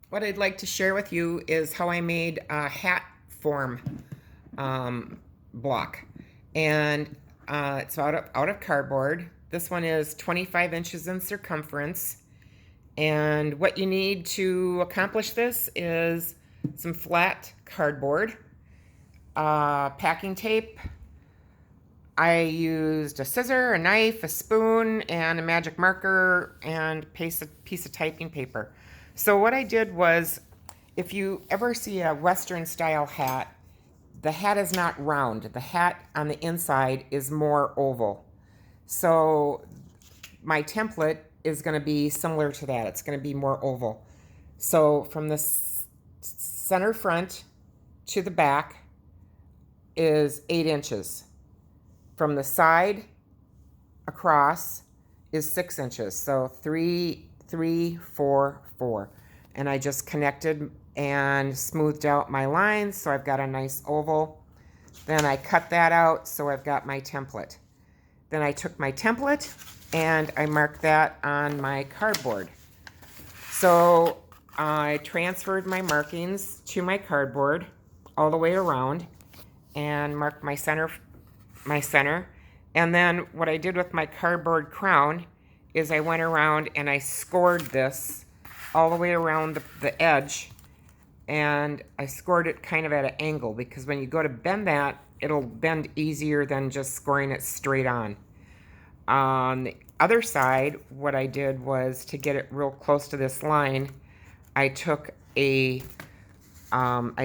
What I'd like to share with you is how I made a hat form block. And it's out of cardboard. This one is 25 inches in circumference. And what you need to accomplish this is some flat cardboard, packing tape. I used a scissor, a knife, a spoon, and a magic marker, and a piece of typing paper. So what I did was, if you ever see a Western style hat, the hat is not round. The hat on the inside is more oval. So my template is going to be similar to that. It's going to be more oval. So from the center front to the back is 8 inches. From the side across is 6 inches. So 3, 3, 4, 4. And I just connected and smoothed out my lines, so I've got a nice oval. Then I cut that out, so I've got my template. Then I took my template and I marked that on my cardboard. So I transferred my markings to my cardboard all the way around and marked my center. And then what I did with my cardboard crown is I went around and I scored this all the way around the edge, and I scored it kind of at an angle, because when you go to bend that, it'll bend easier than just scoring it straight on. On the other side, what I did was, to get it real close to this line, I took I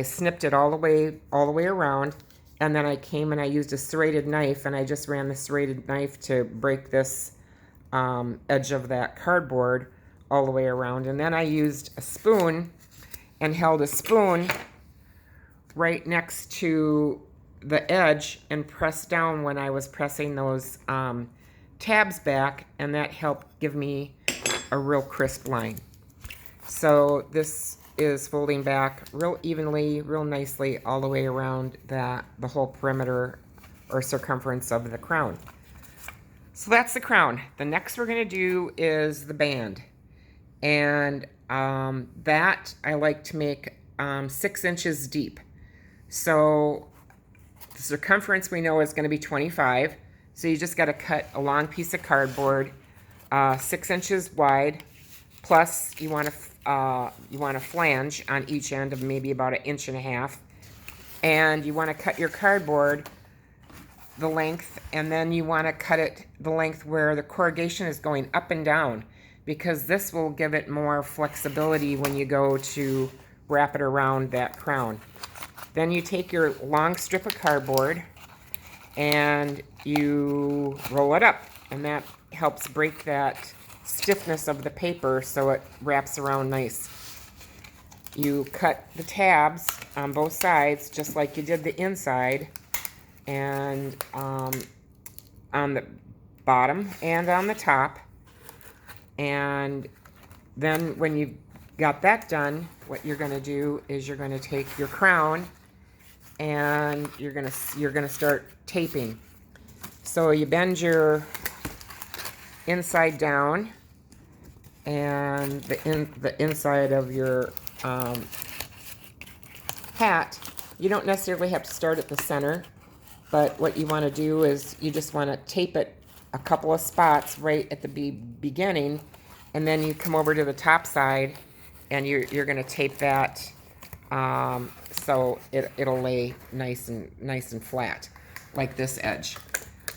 snipped it all the way around, and then I came and I used a serrated knife, and I just ran the serrated knife to break this edge of that cardboard all the way around. And then I used a spoon and held a spoon right next to the edge and pressed down when I was pressing those tabs back, and that helped give me a real crisp line. So this is folding back real evenly, real nicely all the way around the whole perimeter or circumference of the crown. So that's the crown. The next we're going to do is the band. And that I like to make 6 inches deep. So the circumference we know is going to be 25. So you just got to cut a long piece of cardboard, 6 inches wide, plus you want a flange on each end of maybe about 1.5 inches. And you want to cut your cardboard the length, and then you want to cut it the length where the corrugation is going up and down, because this will give it more flexibility when you go to wrap it around that crown. Then you take your long strip of cardboard and you roll it up, and that helps break that stiffness of the paper so it wraps around nice. You cut the tabs on both sides just like you did the inside, and on the bottom and on the top. And then when you've got that done, what you're going to do is you're going to take your crown and you're going to start taping. So you bend your inside down, and the inside of your hat, you don't necessarily have to start at the center, but what you want to do is you just want to tape it a couple of spots right at the beginning, and then you come over to the top side and you're going to tape that so it'll lay nice and flat like this edge.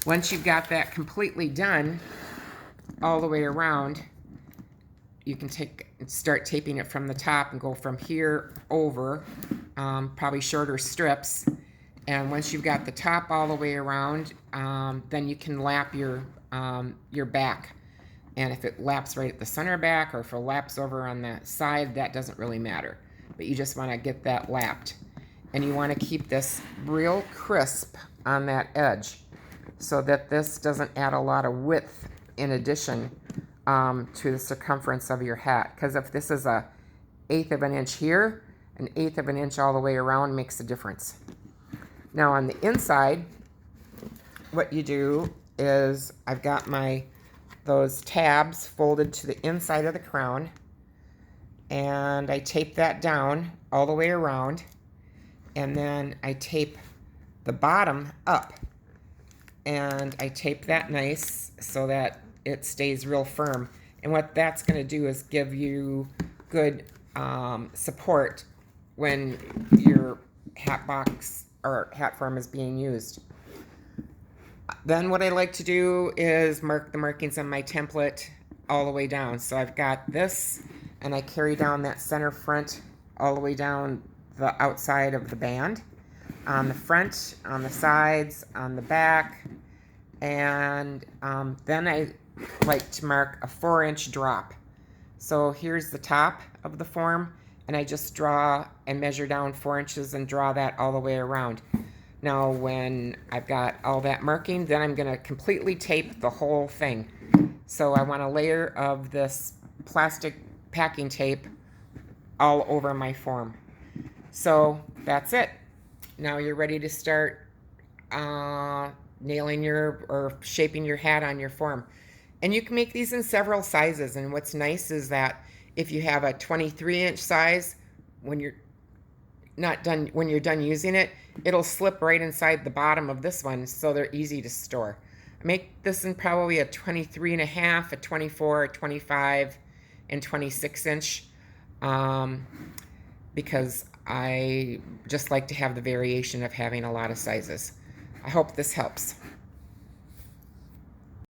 Once you've got that completely done all the way around, you can start taping it from the top and go from here over, probably shorter strips. And once you've got the top all the way around, then you can lap your back. And if it laps right at the center back, or if it laps over on the side, that doesn't really matter. But you just want to get that lapped. And you want to keep this real crisp on that edge, so that this doesn't add a lot of width in addition to the circumference of your hat. Because if this is 1/8 of an inch here, 1/8 of an inch all the way around makes a difference. Now on the inside, what you do is, I've got those tabs folded to the inside of the crown, and I tape that down all the way around, and then I tape the bottom up, and I tape that nice so that it stays real firm. And what that's going to do is give you good support when your hat box or hat form is being used. Then what I like to do is mark the markings on my template all the way down. So I've got this, and I carry down that center front all the way down the outside of the band, on the front, on the sides, on the back, and then I like to mark a 4-inch drop. So here's the top of the form, and I just draw and measure down 4 inches and draw that all the way around. Now when I've got all that marking, then I'm going to completely tape the whole thing. So I want a layer of this plastic packing tape all over my form. So that's it. Now you're ready to start nailing or shaping your hat on your form. And you can make these in several sizes, and what's nice is that if you have a 23-inch size, when you're done using it, it'll slip right inside the bottom of this one, so they're easy to store. I make this in probably a 23.5, a 24, a 25, and 26-inch because I just like to have the variation of having a lot of sizes. I hope this helps.